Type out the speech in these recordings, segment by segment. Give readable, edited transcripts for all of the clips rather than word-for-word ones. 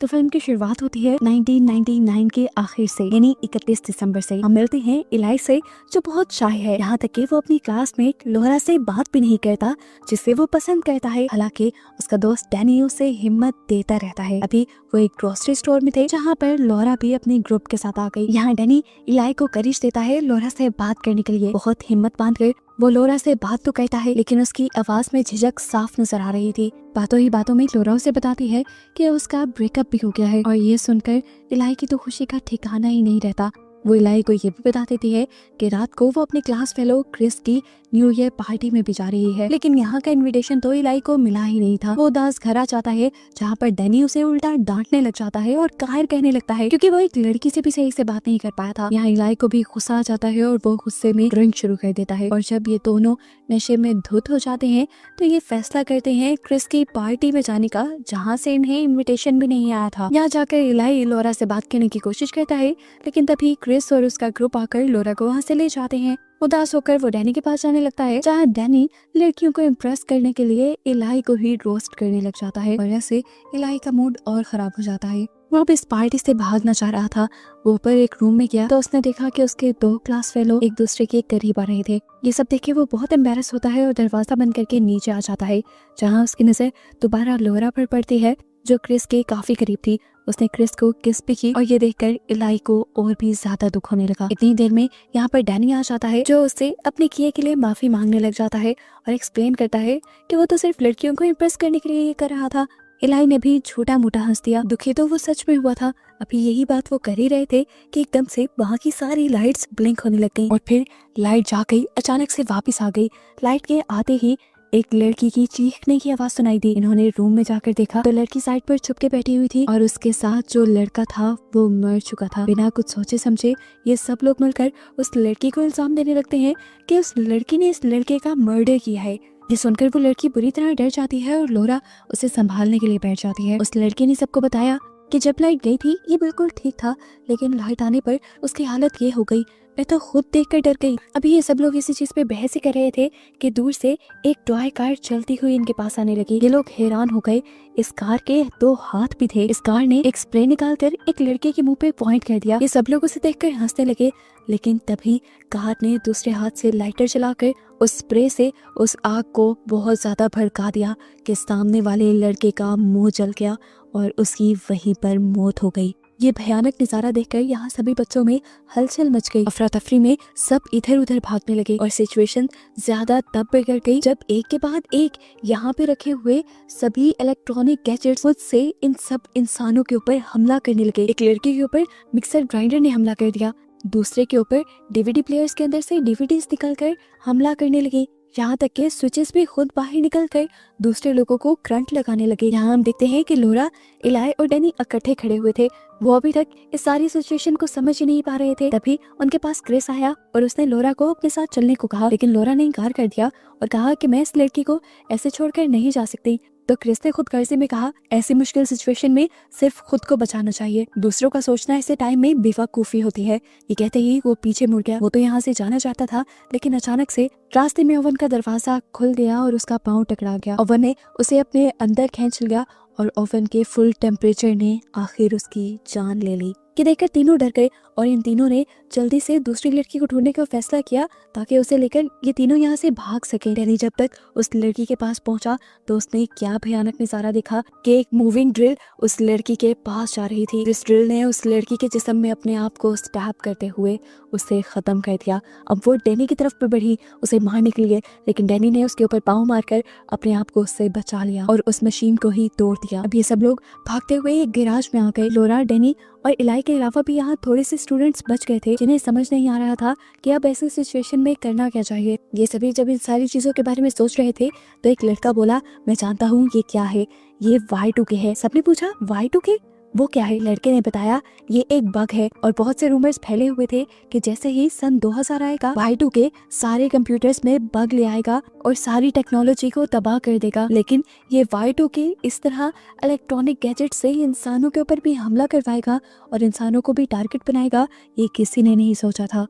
तो फिल्म की शुरुआत होती है 1999 के आखिर से, यानी 31 दिसंबर से। हम मिलते हैं इलाई से, जो बहुत शाय है, यहाँ तक कि वो अपनी क्लासमेट लोरा से बात भी नहीं करता, जिसे वो पसंद करता है। हालांकि उसका दोस्त डैनी उसे हिम्मत देता रहता है। अभी वो एक ग्रोसरी स्टोर में थे, जहाँ पर लोरा भी अपने ग्रुप के साथ आ गई। यहाँ डैनी इलाई को करिश देता है लोरा से बात करने के लिए। बहुत हिम्मत बांधकर वो लोरा से बात तो करता है, लेकिन उसकी आवाज में झिझक साफ नजर आ रही थी। बातों ही बातों में लोरा उसे बताती है कि उसका ब्रेकअप भी हो गया है, और ये सुनकर इलाई की तो खुशी का ठिकाना ही नहीं रहता। वो इलाई को ये भी बता देती है कि रात को वो अपने क्लास फेलो क्रिस की न्यू ईयर पार्टी में भी जा रही है, लेकिन यहाँ का इनविटेशन तो इलाई को मिला ही नहीं था। वो उदास घर आ जाता है, जहाँ पर डैनी उसे उल्टा डांटने लग जाता है और कायर कहने लगता है, क्योंकि वो एक लड़की से भी सही से बात नहीं कर पाया था। यहाँ इलाई को भी गुस्सा आ जाता है और वो गुस्से में ड्रिंक शुरू कर देता है। और जब ये दोनों नशे में धुत हो जाते हैं तो ये फैसला करते हैं क्रिस की पार्टी में जाने का, जहाँ से इन्हें इनविटेशन भी नहीं आया था। यहाँ जाकर इलाई लोरा से बात करने की कोशिश करता है, लेकिन तभी क्रिस और उसका ग्रुप आकर लोरा को वहाँ से ले जाते हैं। उदास होकर वो डैनी के पास जाने लगता है, जहाँ डैनी लड़कियों को इम्प्रेस करने के लिए इलाई को ही रोस्ट करने लग जाता है, और ऐसे इलाई का मूड और खराब हो जाता है। वो अब इस पार्टी से भागना चाह रहा था। वो ऊपर एक रूम में गया तो उसने देखा कि उसके दो क्लास फेलो एक दूसरे के करीब आ रहे थे। ये सब देखे वो बहुत एम्बैरस होता है और दरवाजा बंद करके नीचे आ जाता है, जहाँ उसकी नजर दोबारा लोरा पर पड़ती है, जो क्रिस के काफी करीब थी। उसने क्रिस को किस भी की, और ये देखकर इलाई को और भी ज्यादा दुख होने लगा। इतनी देर में यहाँ पर डैनी आ जाता है, जो उससे अपने किए के लिए माफी मांगने लग जाता है और एक्सप्लेन करता है कि वो तो सिर्फ लड़कियों को इम्प्रेस करने के लिए ये कर रहा था। इलाई ने भी छोटा मोटा हंस दिया। दुखी तो वो सच में हुआ था। अभी यही बात वो कर ही रहे थे कि एकदम से वहाँ की सारी लाइट्स ब्लिंक होने लग गईं, और फिर लाइट जा गई, अचानक से वापस आ गई। लाइट के आते ही एक लड़की की चीखने की आवाज सुनाई दी। इन्होंने रूम में जाकर देखा तो लड़की साइड पर छुपके बैठी हुई थी, और उसके साथ जो लड़का था वो मर चुका था। बिना कुछ सोचे समझे ये सब लोग मिलकर उस लड़की को इल्जाम देने लगते हैं कि उस लड़की ने इस लड़के का मर्डर किया है। ये सुनकर वो लड़की बुरी तरह डर जाती है और लोरा उसे संभालने के लिए बैठ जाती है। उस लड़की ने सबको बताया कि जब लाइट गई थी ये बिल्कुल ठीक था, लेकिन लाइट आने पर उसकी हालत ये हो गई। मैं तो खुद देखकर डर गई। अभी ये सब लोग इसी चीज पे बहस ही कर रहे थे कि दूर से एक टॉय कार चलती हुई इनके पास आने लगी। ये लोग हैरान हो गए। इस कार के दो हाथ भी थे। इस कार ने एक स्प्रे निकालकर एक लड़के के मुंह पे पॉइंट कर दिया। ये सब लोग उसे देखकर हंसने लगे, लेकिन तभी कार ने दूसरे हाथ से लाइटर चलाकर उस स्प्रे से उस आग को बहुत ज्यादा भड़का दिया कि सामने वाले लड़के का मुंह जल गया और उसकी वहीं पर मौत हो गई। ये भयानक नजारा देखकर यहाँ सभी बच्चों में हलचल मच गई। अफरा तफरी में सब इधर उधर भागने लगे, और सिचुएशन ज्यादा तब बिगड़ गई जब एक के बाद एक यहाँ पे रखे हुए सभी इलेक्ट्रॉनिक गैजेट्स खुद से इन सब इंसानों के ऊपर हमला करने लगे। एक लड़के के ऊपर मिक्सर ग्राइंडर ने हमला कर दिया, दूसरे के ऊपर डीवीडी प्लेयर्स के अंदर से डीवीडीज निकलकर हमला करने लगे। यहाँ तक के स्विचेस भी खुद बाहर निकलकर दूसरे लोगों को करंट लगाने लगे। यहाँ हम देखते हैं कि लोरा, इलाई और डैनी इकट्ठे खड़े हुए थे। वो अभी तक इस सारी सिचुएशन को समझ ही नहीं पा रहे थे। तभी उनके पास क्रिस आया और उसने लोरा को अपने साथ चलने को कहा, लेकिन लोरा ने इनकार कर दिया और कहा कि मैं इस लड़की को ऐसे छोड़कर नहीं जा सकती। तो क्रिस ने खुद गर्जे में कहा, ऐसी मुश्किल सिचुएशन में सिर्फ खुद को बचाना चाहिए, दूसरों का सोचना ऐसे टाइम में बेवकूफी होती है। ये कहते ही वो पीछे मुड़ गया। वो तो यहाँ से जाना चाहता था, लेकिन अचानक से रास्ते में ओवन का दरवाजा खुल गया और उसका पाँव टकरा गया। ओवन ने उसे अपने अंदर खींच लिया और ओवन के फुल टेम्परेचर ने आखिर उसकी जान ले ली। कि देखकर तीनों डर गए और इन तीनों ने जल्दी से दूसरी लड़की को ढूंढने का फैसला किया ताकि उसे लेकर ये तीनों यहाँ से भाग सकें। डैनी जब तक उस लड़की के पास पहुंचा तो उसने क्या भयानक नजारा देखा कि एक मूविंग ड्रिल उस लड़की के पास जा रही थी। इस ड्रिल ने उस लड़की के जिस्म में अपने आप को स्टैब करते हुए उसे खत्म कर दिया। अब वो डैनी की तरफ बढ़ी उसे मारने के लिए, लेकिन डैनी ने उसके ऊपर पाँव मारकर अपने आप को उससे बचा लिया और उस मशीन को ही तोड़ दिया। अब ये सब लोग भागते हुए एक गैराज में आ गए। लोरा, डैनी और इलाई के अलावा भी यहाँ थोड़े से स्टूडेंट्स बच गए थे, जिन्हें समझ नहीं आ रहा था कि अब ऐसी सिचुएशन में करना क्या चाहिए। ये सभी जब इन सारी चीजों के बारे में सोच रहे थे तो एक लड़का बोला, मैं जानता हूँ ये क्या है, ये Y2K है। सबने पूछा Y2K वो क्या है? लड़के ने बताया ये एक बग है, और बहुत से रूमर्स फैले हुए थे कि जैसे ही सन 2000 आएगा Y2K सारे कंप्यूटर्स में बग ले आएगा और सारी टेक्नोलॉजी को तबाह कर देगा। लेकिन ये Y2K इस तरह इलेक्ट्रॉनिक गैजेट से इंसानों के ऊपर भी हमला करवाएगा और इंसानों को भी टारगेट बनाएगा, ये किसी ने नहीं सोचा था।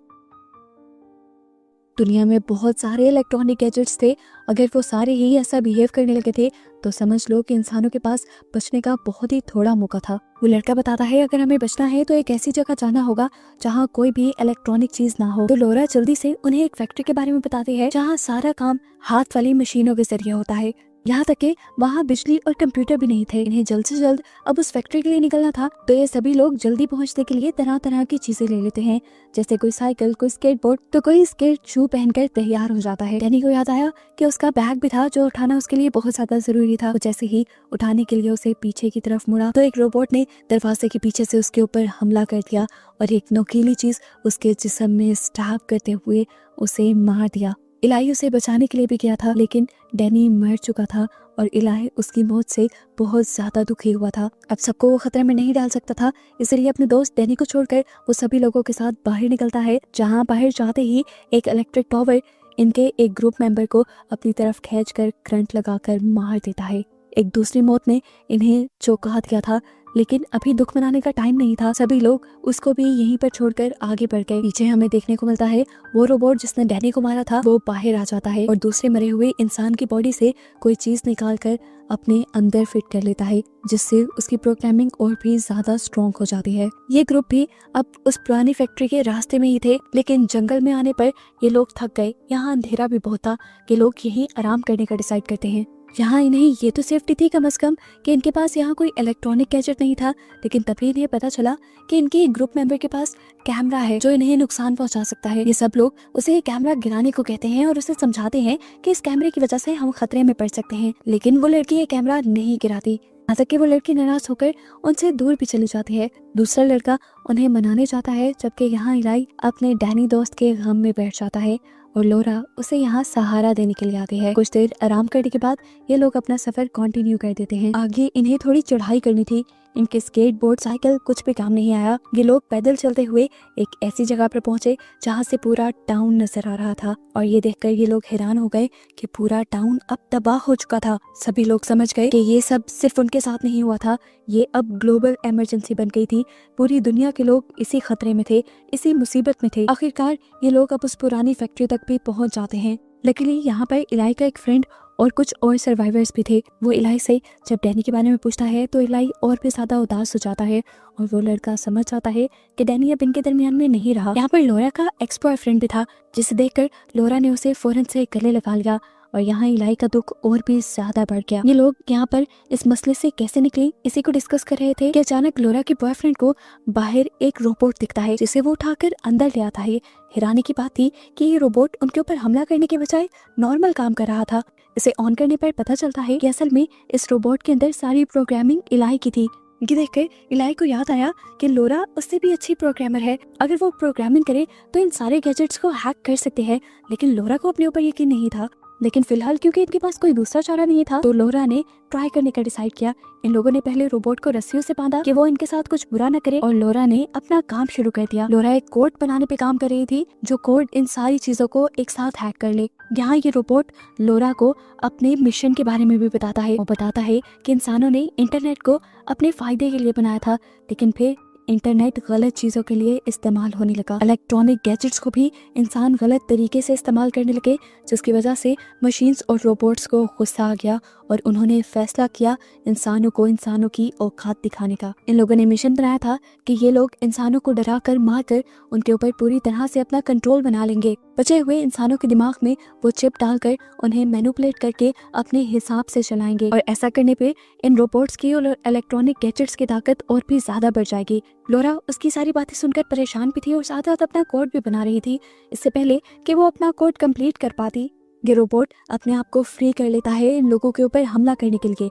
दुनिया में बहुत सारे इलेक्ट्रॉनिक गैजेट्स थे, अगर वो सारे ही ऐसा बिहेव करने लगे थे तो समझ लो कि इंसानों के पास बचने का बहुत ही थोड़ा मौका था। वो लड़का बताता है अगर हमें बचना है तो एक ऐसी जगह जाना होगा जहाँ कोई भी इलेक्ट्रॉनिक चीज ना हो। तो लोरा जल्दी से उन्हें एक फैक्ट्री के बारे में बताती है जहाँ सारा काम हाथ वाली मशीनों के जरिए होता है, यहाँ तक कि वहाँ बिजली और कंप्यूटर भी नहीं थे। इन्हें जल्द से जल्द अब उस फैक्ट्री के लिए निकलना था, तो ये सभी लोग जल्दी पहुँचने के लिए तरह तरह की चीजें ले लेते हैं, जैसे कोई साइकिल, कोई स्केटबोर्ड, तो कोई स्केट शू पहनकर तैयार हो जाता है। डैनी को याद आया कि उसका बैग भी था जो उठाना उसके लिए बहुत ज्यादा जरूरी था। वो जैसे ही उठाने के लिए उसे पीछे की तरफ मुड़ा तो एक रोबोट ने दरवाजे के पीछे से उसके ऊपर हमला कर दिया और एक नोकीली चीज उसके जिस्म में स्टैब करते हुए उसे मार दिया। इलाई उसे बचाने के लिए भी गया था, लेकिन डैनी मर चुका था और इलाई उसकी मौत से बहुत ज्यादा दुखी हुआ था। अब सबको वो खतरे में नहीं डाल सकता था, इसलिए अपने दोस्त डैनी को छोड़कर वो सभी लोगों के साथ बाहर निकलता है, जहाँ बाहर जाते ही एक इलेक्ट्रिक टावर इनके एक ग्रुप मेंबर को अपनी तरफ खींचकर करंट लगाकर मार देता है। एक दूसरी मौत ने इन्हें चौंका दिया था, लेकिन अभी दुख मनाने का टाइम नहीं था। सभी लोग उसको भी यहीं पर छोड़कर आगे बढ़ गए। पीछे हमें देखने को मिलता है वो रोबोट जिसने डैनी को मारा था वो बाहर आ जाता है और दूसरे मरे हुए इंसान की बॉडी से कोई चीज निकालकर अपने अंदर फिट कर लेता है, जिससे उसकी प्रोग्रामिंग और भी ज्यादा स्ट्रॉन्ग हो जाती है। ये ग्रुप भी अब उस पुरानी फैक्ट्री के रास्ते में ही थे, लेकिन जंगल में आने पर ये लोग थक गए। यहाँ अंधेरा भी बहुत था कि लोग यहीं आराम करने का डिसाइड करते हैं। यहाँ इन्हें ये तो सेफ्टी थी कम से कम कि इनके पास यहाँ कोई इलेक्ट्रॉनिक गैजेट नहीं था, लेकिन तभी इन्हें पता चला कि इनके ग्रुप मेंबर के पास कैमरा है जो इन्हें नुकसान पहुंचा सकता है। ये सब लोग उसे कैमरा गिराने को कहते हैं और उसे समझाते हैं कि इस कैमरे की वजह से हम खतरे में पड़ सकते हैं, लेकिन वो लड़की ये कैमरा नहीं गिराती। यहाँ तक कि वो लड़की नाराज होकर उनसे दूर भी चली जाती है। दूसरा लड़का उन्हें मनाने जाता है, जबकि यहाँ इलाई अपने डैनी दोस्त के गम में बैठ जाता है और लोरा उसे यहाँ सहारा देने के लिए आती है। कुछ देर आराम करने के बाद ये लोग अपना सफर कंटिन्यू कर देते हैं। आगे इन्हें थोड़ी चढ़ाई करनी थी, इनके स्केटबोर्ड, साइकिल कुछ भी काम नहीं आया। ये लोग पैदल चलते हुए एक ऐसी जगह पर पहुंचे जहां से पूरा टाउन नजर आ रहा था और ये देखकर ये लोग हैरान हो गए कि पूरा टाउन अब तबाह हो चुका था। सभी लोग समझ गए कि ये सब सिर्फ उनके साथ नहीं हुआ था, ये अब ग्लोबल इमरजेंसी बन गई थी। पूरी दुनिया के लोग इसी खतरे में थे, इसी मुसीबत में थे। आखिरकार ये लोग अब उस पुरानी फैक्ट्री तक भी पहुंच जाते हैं। लकीली यहाँ पर इलाई का एक फ्रेंड और कुछ और सर्वाइवर्स भी थे। वो इलाई से जब डैनी के बारे में पूछता है तो इलाई और भी ज्यादा उदास हो जाता है और वो लड़का समझ जाता है कि डैनी अब इनके दरमियान में नहीं रहा। यहाँ पर लोरा का एक्स बॉयफ्रेंड भी था, जिसे देखकर लोरा ने उसे फौरन से गले लगा लिया और यहाँ इलाई का दुख और भी ज्यादा बढ़ गया। ये लोग यहाँ पर इस मसले से कैसे निकले इसी को डिस्कस कर रहे थे कि अचानक लोरा के बॉयफ्रेंड को बाहर एक रोबोट दिखता है, जिसे वो उठाकर अंदर ले आता है। हैरानी की बात थी कि ये रोबोट उनके ऊपर हमला करने के बजाय नॉर्मल काम कर रहा था। इसे ऑन करने पर पता चलता है कि असल में इस रोबोट के अंदर सारी प्रोग्रामिंग इलाई की थी। ये देखकर इलाई को याद आया कि लोरा उससे भी अच्छी प्रोग्रामर है, अगर वो प्रोग्रामिंग करे तो इन सारे गैजेट्स को हैक कर सकते हैं। लेकिन लोरा को अपने ऊपर यकीन नहीं था, लेकिन फिलहाल क्योंकि इनके पास कोई दूसरा चारा नहीं था तो लोरा ने ट्राई करने का डिसाइड किया। इन लोगों ने पहले रोबोट को रस्सियों से बांधा कि वो इनके साथ कुछ बुरा न करे और लोरा ने अपना काम शुरू कर दिया। लोरा एक कोड बनाने पे काम कर रही थी जो कोड इन सारी चीजों को एक साथ हैक कर ले। यहाँ ये रोबोट लोरा को अपने मिशन के बारे में भी बताता है। वो बताता है कि इंसानों ने इंटरनेट को अपने फायदे के लिए बनाया था, लेकिन फिर इंटरनेट गलत चीजों के लिए इस्तेमाल होने लगा। इलेक्ट्रॉनिक गैजेट्स को भी इंसान गलत तरीके से इस्तेमाल करने लगे, जिसकी वजह से मशीन्स और रोबोट्स को गुस्सा आ गया और उन्होंने फैसला किया इंसानों की औकात दिखाने का। इन लोगों ने मिशन बनाया था कि ये लोग इंसानों को डरा कर मार कर उनके ऊपर पूरी तरह से अपना कंट्रोल बना लेंगे। बचे हुए इंसानों के दिमाग में वो चिप डालकर उन्हें मैनिपुलेट करके अपने हिसाब से चलाएंगे और ऐसा करने पे इन रोबोट्स की और इलेक्ट्रॉनिक गैजेट्स की ताकत और भी ज्यादा बढ़ जाएगी। लोरा उसकी सारी बातें सुनकर परेशान भी थी और साथ साथ अपना कोड भी बना रही थी, इससे पहले कि वो अपना कोड कंप्लीट कर पाती। ये रोबोट अपने आप को फ्री कर लेता है इन लोगों के ऊपर हमला करने के लिए।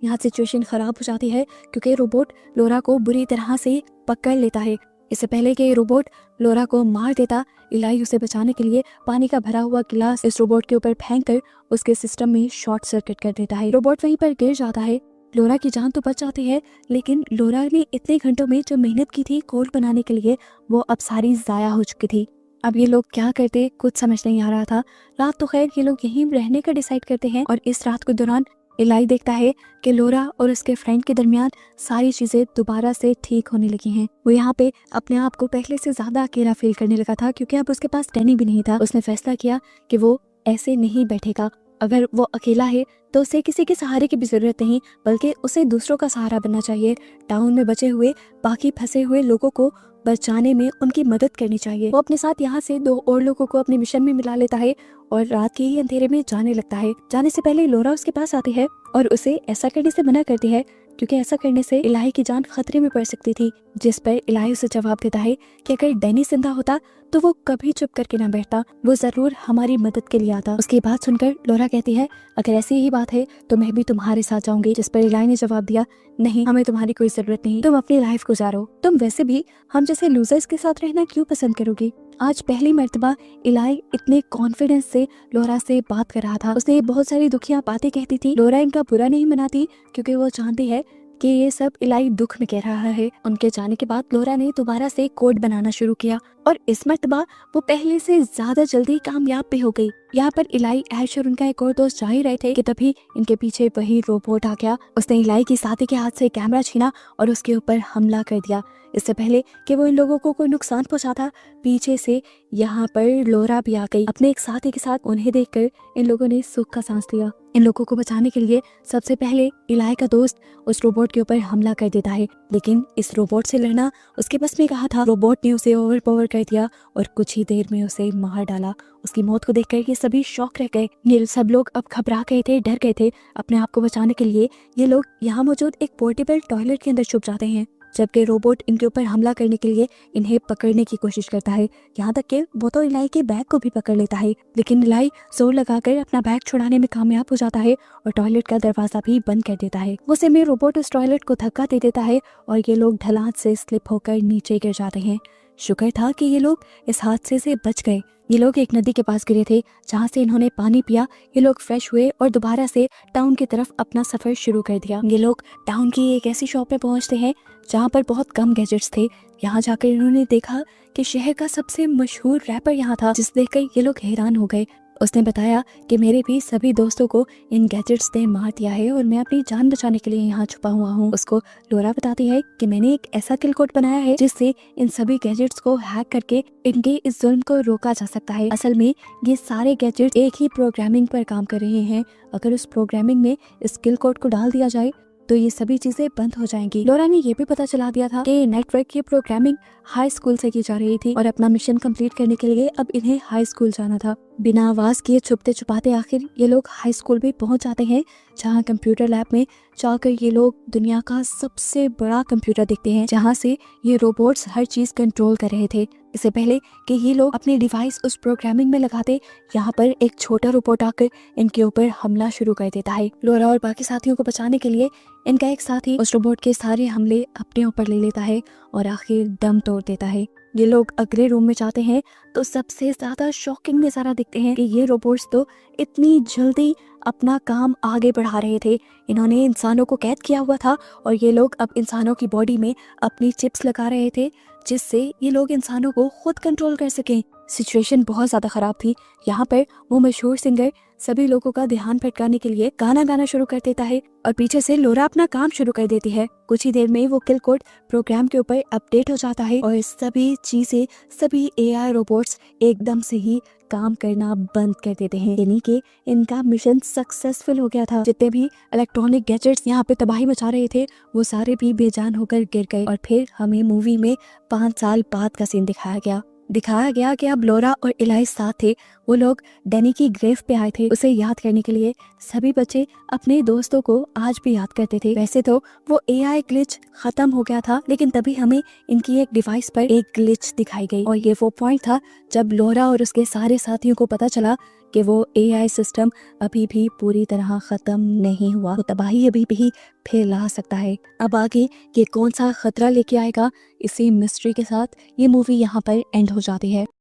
यहाँ सिचुएशन खराब हो जाती है क्योंकि रोबोट लोरा को बुरी तरह से पकड़ लेता है। इससे पहले कि रोबोट लोरा को मार देता, इलाई उसे बचाने के लिए पानी का भरा हुआ गिलास इस रोबोट के ऊपर फेंककर उसके सिस्टम में शॉर्ट सर्किट कर देता है। रोबोट वहीं पर गिर जाता है। लोरा की जान तो बच जाती है, लेकिन लोरा ने इतने घंटों में जो मेहनत की थी कोड बनाने के लिए वो अब सारी जाया हो चुकी थी। अब ये लोग क्या करते कुछ समझ नहीं आ रहा था। रात तो खैर ये लोग यहीं रहने का डिसाइड करते हैं और इस रात के दौरान इलाई देखता है कि लोरा और उसके फ्रेंड के दरमियान सारी चीजें दोबारा से ठीक होने लगी हैं। वो यहाँ पे अपने आप को पहले से ज्यादा अकेला फील करने लगा था, क्योंकि अब उसके पास डैनी भी नहीं था। उसने फैसला किया कि वो ऐसे नहीं बैठेगा। अगर वो अकेला है तो उसे किसी के सहारे की भी जरूरत नहीं, बल्कि उसे दूसरों का सहारा बनना चाहिए। टाउन में बचे हुए बाकी फंसे हुए लोगों को बचाने में उनकी मदद करनी चाहिए। वो अपने साथ यहाँ से 2 और लोगों को अपने मिशन में मिला लेता है और रात के ही अंधेरे में जाने लगता है। जाने से पहले लोरा उसके पास आती है और उसे ऐसा करने से मना करती है, क्योंकि ऐसा करने से इलाही की जान खतरे में पड़ सकती थी। जिस पर इलाही उसे जवाब देता है कि अगर डैनी जिंदा होता तो वो कभी चुप करके ना बैठता, वो जरूर हमारी मदद के लिए आता। उसकी बात सुनकर लोरा कहती है, अगर ऐसी ही बात है तो मैं भी तुम्हारे साथ जाऊंगी। जिस पर इलाही ने जवाब दिया, नहीं, हमें तुम्हारी कोई जरूरत नहीं, तुम अपनी लाइफ गुजारो। तुम वैसे भी हम जैसे लूजर्स के साथ रहना क्यों पसंद करोगी। आज पहली मर्तबा इलाई इतने कॉन्फिडेंस से लोरा से बात कर रहा था। उसने बहुत सारी दुखिया बातें कहती थी। लोरा इनका बुरा नहीं मनाती, क्योंकि वो जानती है कि ये सब इलाई दुख में कह रहा है। उनके जाने के बाद लोरा ने दोबारा से कोड बनाना शुरू किया और इस मर्तबा वो पहले से ज्यादा जल्दी कामयाब भी हो गई। यहाँ पर इलाई, ऐश और उनका एक और दोस्त जा ही रहे थे कि तभी इनके पीछे वही रोबोट आ गया। उसने इलाई की साथी के हाथ से कैमरा छीना और उसके ऊपर हमला कर दिया। इससे पहले कि वो इन लोगों को कोई नुकसान पहुंचाता, पीछे से यहाँ पर लोरा भी आ गई। अपने एक साथी के साथ उन्हें देखकर इन लोगों ने सुख का सांस लिया। इन लोगों को बचाने के लिए सबसे पहले इलाई का दोस्त उस रोबोट के ऊपर हमला कर देता है, लेकिन इस रोबोट से लड़ना उसके बस में कहा था। रोबोट ने उसे ओवरपावर कर दिया और कुछ ही देर में उसे मार डाला। उसकी मौत को देखकर ये सभी शॉक रह गए। ये सब लोग अब घबरा गए थे, डर गए थे। अपने आप को बचाने के लिए ये लोग यहाँ मौजूद एक पोर्टेबल टॉयलेट के अंदर छुप जाते हैं, जबकि रोबोट इनके ऊपर हमला करने के लिए इन्हें पकड़ने की कोशिश करता है। यहाँ तक कि वो तो इलाई के बैग को भी पकड़ लेता है, लेकिन इलाई जोर लगाकर अपना बैग छुड़ाने में कामयाब हो जाता है और टॉयलेट का दरवाजा भी बंद कर देता है। उस समय रोबोट उस टॉयलेट को धक्का दे देता है और ये लोग ढलान से स्लिप होकर नीचे गिर जाते हैं। शुक्र था कि ये लोग इस हादसे से बच गए। ये लोग एक नदी के पास गिरे थे, जहाँ से इन्होंने पानी पिया। ये लोग फ्रेश हुए और दोबारा से टाउन की तरफ अपना सफर शुरू कर दिया। ये लोग टाउन की एक ऐसी शॉप में पहुंचते हैं जहाँ पर बहुत कम गैजेट्स थे। यहाँ जाकर इन्होंने देखा कि शहर का सबसे मशहूर रैपर यहाँ था, जिसे देखकर ये लोग हैरान हो गए। उसने बताया कि मेरे भी सभी दोस्तों को इन गैजेट्स ने मार दिया है और मैं अपनी जान बचाने के लिए यहाँ छुपा हुआ हूँ। उसको लोरा बताती है कि मैंने एक ऐसा किल कोड बनाया है जिससे इन सभी गैजेट्स को हैक करके इनके इस जुल्म को रोका जा सकता है। असल में ये सारे गैजेट्स एक ही प्रोग्रामिंग पर काम कर रहे हैं। अगर उस प्रोग्रामिंग में इस किल कोड को डाल दिया जाए तो ये सभी चीजें बंद हो जाएंगी। लोरा ने ये भी पता चला दिया था कि नेटवर्क की प्रोग्रामिंग हाई स्कूल से की जा रही थी और अपना मिशन कंप्लीट करने के लिए अब इन्हें हाई स्कूल जाना था। बिना आवाज किए छुपते छुपाते आखिर ये लोग हाई स्कूल भी पहुंच जाते हैं, जहां कंप्यूटर लैब में जाकर ये लोग दुनिया का सबसे बड़ा कंप्यूटर देखते हैं, जहां से ये रोबोट्स हर चीज कंट्रोल कर रहे थे। इससे पहले कि ये लोग अपने डिवाइस उस प्रोग्रामिंग में लगाते, यहाँ पर एक छोटा रोबोट आकर इनके ऊपर हमला शुरू कर देता है। लोरा और बाकी साथियों को बचाने के लिए इनका एक साथी उस रोबोट के सारे हमले अपने ऊपर ले लेता है और आखिर दम तोड़ देता है। ये लोग अगले रूम में जाते हैं तो सबसे ज्यादा शॉकिंग नजारा देखते हैं कि ये रोबोट्स तो इतनी जल्दी अपना काम आगे बढ़ा रहे थे। इन्होंने इंसानों को कैद किया हुआ था और ये लोग अब इंसानों की बॉडी में अपनी चिप्स लगा रहे थे, जिससे ये लोग इंसानों को खुद कंट्रोल कर सकें। सिचुएशन बहुत ज्यादा खराब थी। यहाँ पर वो मशहूर सिंगर सभी लोगों का ध्यान भटकाने के लिए गाना गाना शुरू कर देता है और पीछे से लोरा अपना काम शुरू कर देती है। कुछ ही देर में वो किल कोड प्रोग्राम के ऊपर अपडेट हो जाता है और सभी चीजें, सभी एआई रोबोट्स एकदम से ही काम करना बंद कर देते हैं। यानी कि इनका मिशन सक्सेसफुल हो गया था। जितने भी इलेक्ट्रॉनिक गैजेट्स यहाँ पे तबाही मचा रहे थे वो सारे भी बेजान होकर गिर गए। और फिर हमें मूवी में 5 साल बाद का सीन दिखाया गया कि अब लोरा और इलाई साथ थे। वो लोग डैनी की ग्रेव पे आए थे उसे याद करने के लिए। सभी बच्चे अपने दोस्तों को आज भी याद करते थे। वैसे तो वो एआई ग्लिच खत्म हो गया था, लेकिन तभी हमें इनकी एक डिवाइस पर एक ग्लिच दिखाई गई और ये वो पॉइंट था जब लोरा और उसके सारे साथियों को पता चला कि वो एआई सिस्टम अभी भी पूरी तरह खत्म नहीं हुआ, वो तबाही अभी भी फैला सकता है। अब आगे ये कौन सा खतरा लेके आएगा, इसी मिस्ट्री के साथ ये मूवी यहाँ पर एंड हो जाती है।